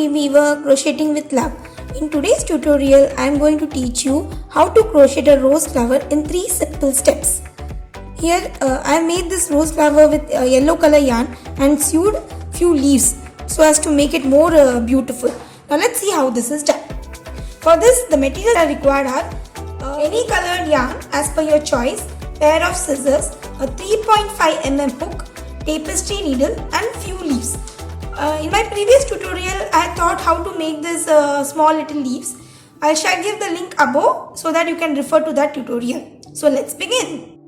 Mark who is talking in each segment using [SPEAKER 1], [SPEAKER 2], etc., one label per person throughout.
[SPEAKER 1] Tree Weaver Crocheting with Love. In today's tutorial, I am going to teach you how to crochet a rose flower in 3 simple steps. Here I have made this rose flower with yellow color yarn and sewed few leaves so as to make it more beautiful. Now let's see how this is done. For this, the materials that are required are any colored yarn as per your choice, pair of scissors, a 3.5 mm hook, tapestry needle and few leaves. In my previous tutorial, I taught how to make this small little leaves. I shall give the link above so that you can refer to that tutorial. So let's begin.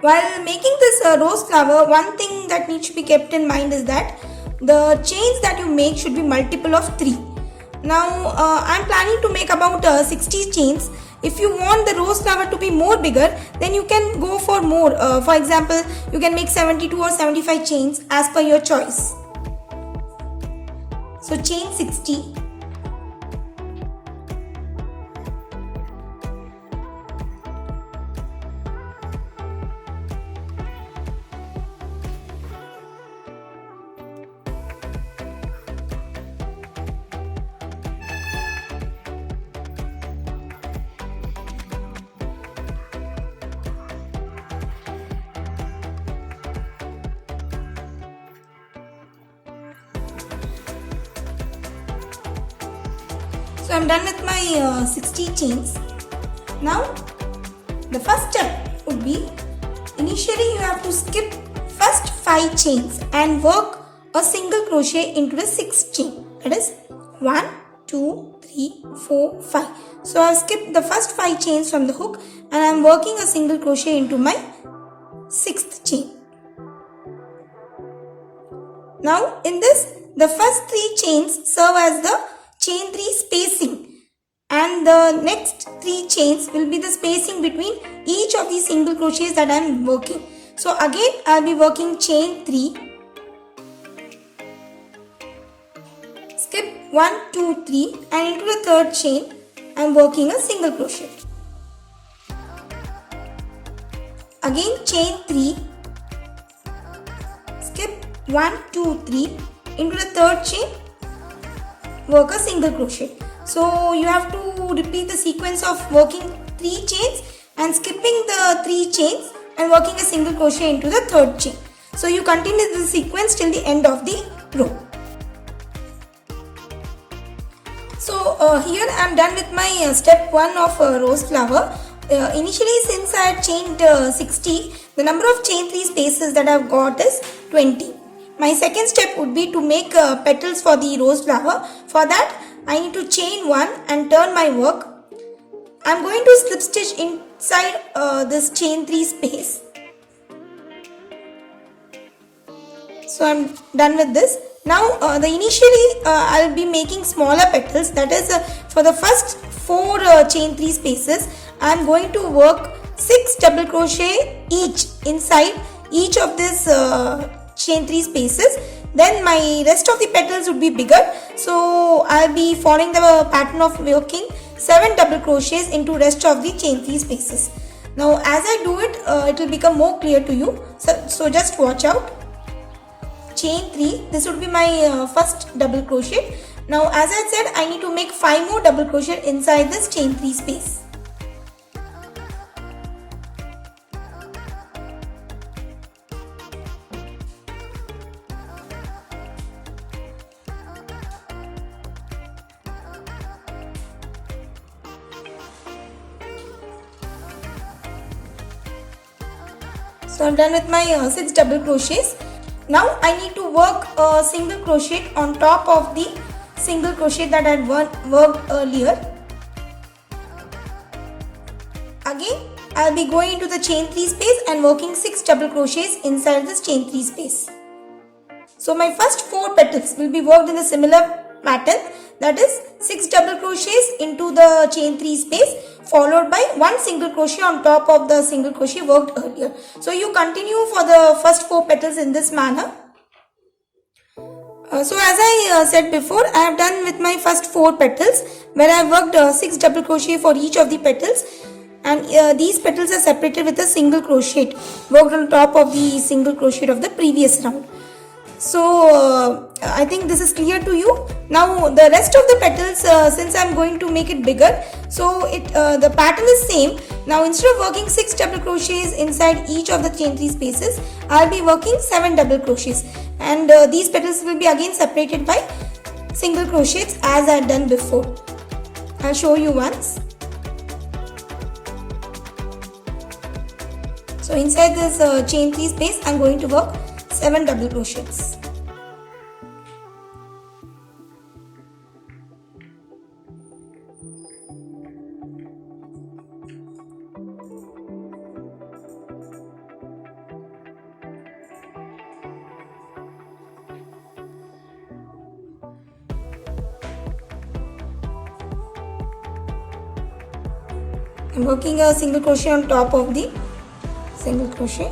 [SPEAKER 1] While making this rose flower, one thing that needs to be kept in mind is that the chains that you make should be multiple of 3. Now I am planning to make about 60 chains. If you want the rose flower to be more bigger, then you can go for more. For example, you can make 72 or 75 chains as per your choice. So chain 60. So I am done with my 60 chains. Now the first step would be, initially you have to skip first 5 chains and work a single crochet into the 6th chain. That is 1, 2, 3, 4, 5. So I have skipped the first 5 chains from the hook and I am working a single crochet into my 6th chain. Now in this, the first 3 chains serve as the chain 3 spacing and the next 3 chains will be the spacing between each of these single crochets that I am working. So again I will be working chain 3, skip 1, 2, 3 and into the 3rd chain I am working a single crochet. Again chain 3, skip 1, 2, 3 into the 3rd chain, work a single crochet. So you have to repeat the sequence of working 3 chains and skipping the 3 chains and working a single crochet into the 3rd chain. So you continue the sequence till the end of the row. So here I am done with my step 1 of rose flower. Initially, since I had chained 60, the number of chain 3 spaces that I have got is 20. My second step would be to make petals for the rose flower. For that, I need to chain 1 and turn my work. I am going to slip stitch inside this chain 3 space. So I am done with this. Now initially I will be making smaller petals. That is for the first 4 chain 3 spaces. I am going to work 6 double crochet each inside each of this chain 3 spaces. Then my rest of the petals would be bigger, so I will be following the pattern of working 7 double crochets into rest of the chain 3 spaces. Now as I do it, it will become more clear to you, so just watch out. Chain 3, this would be my first double crochet. Now as I said, I need to make 5 more double crochet inside this chain 3 space. So I am done with my 6 double crochets. Now I need to work a single crochet on top of the single crochet that I had worked earlier. Again I will be going into the chain 3 space and working 6 double crochets inside this chain 3 space. So my first 4 petals will be worked in a similar pattern, that is 6 double crochets into the chain 3 space followed by 1 single crochet on top of the single crochet worked earlier. So you continue for the first 4 petals in this manner. So as I said before, I have done with my first 4 petals where I have worked 6 double crochet for each of the petals. and these petals are separated with a single crochet worked on top of the single crochet of the previous round. So I think this is clear to you. Now the rest of the petals, since I'm going to make it bigger, so the pattern is same. Now instead of working 6 double crochets inside each of the chain 3 spaces, I'll be working 7 double crochets, and these petals will be again separated by single crochets as I had done before. I'll show you once. So inside this chain 3 space, I'm going to work 7 double crochets. I'm working a single crochet on top of the single crochet.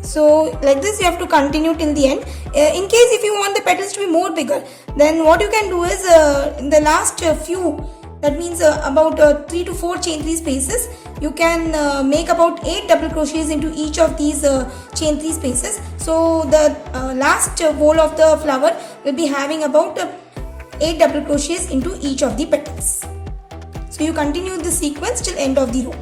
[SPEAKER 1] So like this you have to continue till the end. In case if you want the petals to be more bigger, then what you can do is in the last few, that means about 3 to 4 chain 3 spaces, you can make about 8 double crochets into each of these chain 3 spaces. So the last bowl of the flower will be having about 8 double crochets into each of the petals. So you continue the sequence till end of the row.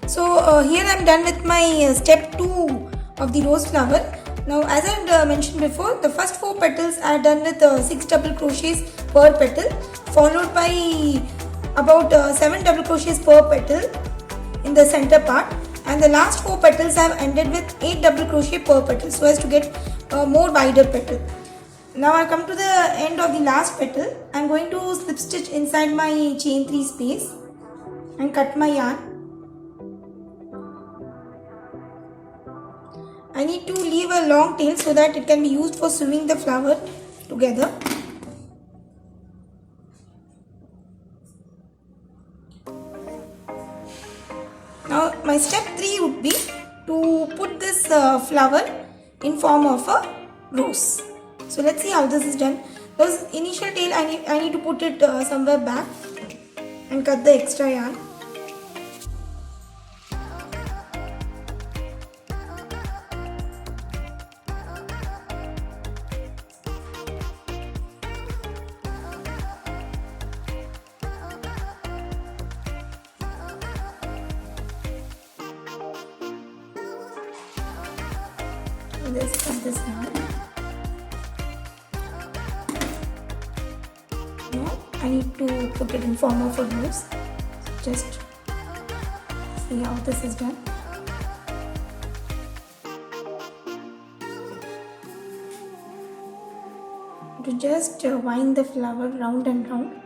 [SPEAKER 1] So here I am done with my step 2 of the rose flower. Now as I had mentioned before, the first 4 petals are done with 6 double crochets per petal, followed by about 7 double crochets per petal in the center part, and the last 4 petals I have ended with 8 double crochet per petal so as to get a more wider petal. Now I come to the end of the last petal. I am going to slip stitch inside my chain 3 space and cut my yarn. I need to leave a long tail so that it can be used for sewing the flower together. Now my step 3 would be to put this flower in form of a rose. So let's see how this is done. Those initial tail I need to put it somewhere back and cut the extra yarn. Let's cut this yarn. Now I need to put it in form of a rose. Just see how this is done. To just wind the flower round and round.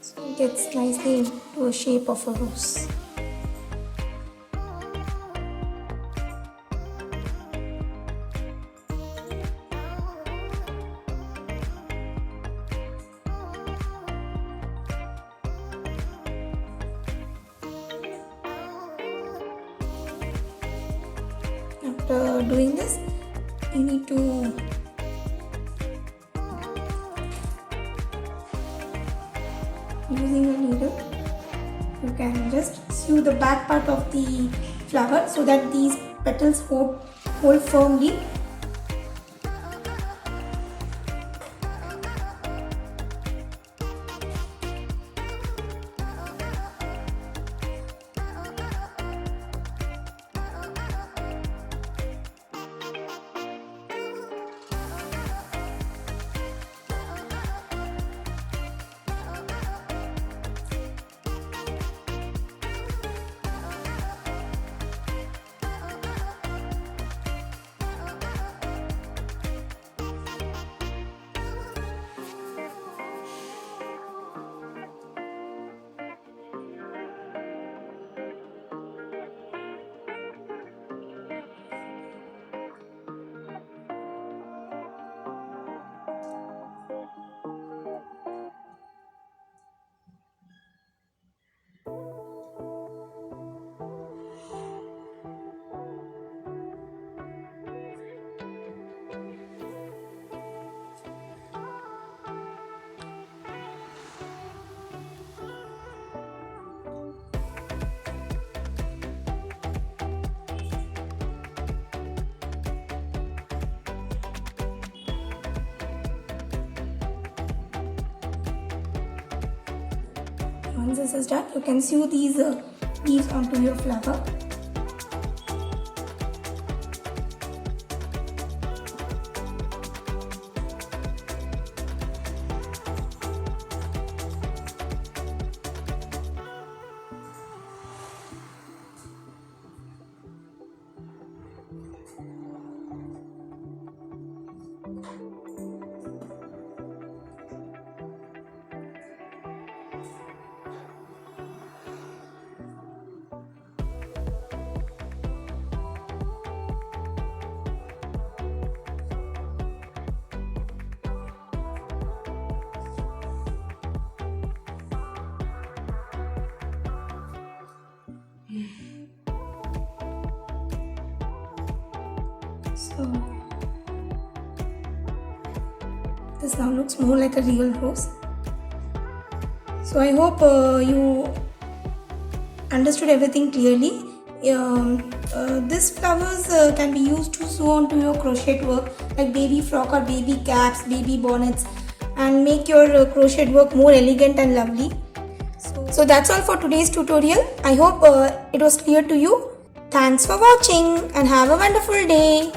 [SPEAKER 1] So it gets nicely into a shape of a rose. After doing this, you need to using a needle, you can just sew the back part of the flower so that these petals hold firmly. Once this is done, you can sew these leaves onto your flower. So this now looks more like a real rose. So I hope you understood everything clearly. These flowers can be used to sew onto your crochet work like baby frock or baby caps, baby bonnets, and make your crochet work more elegant and lovely. So that's all for today's tutorial. I hope it was clear to you. Thanks for watching and have a wonderful day.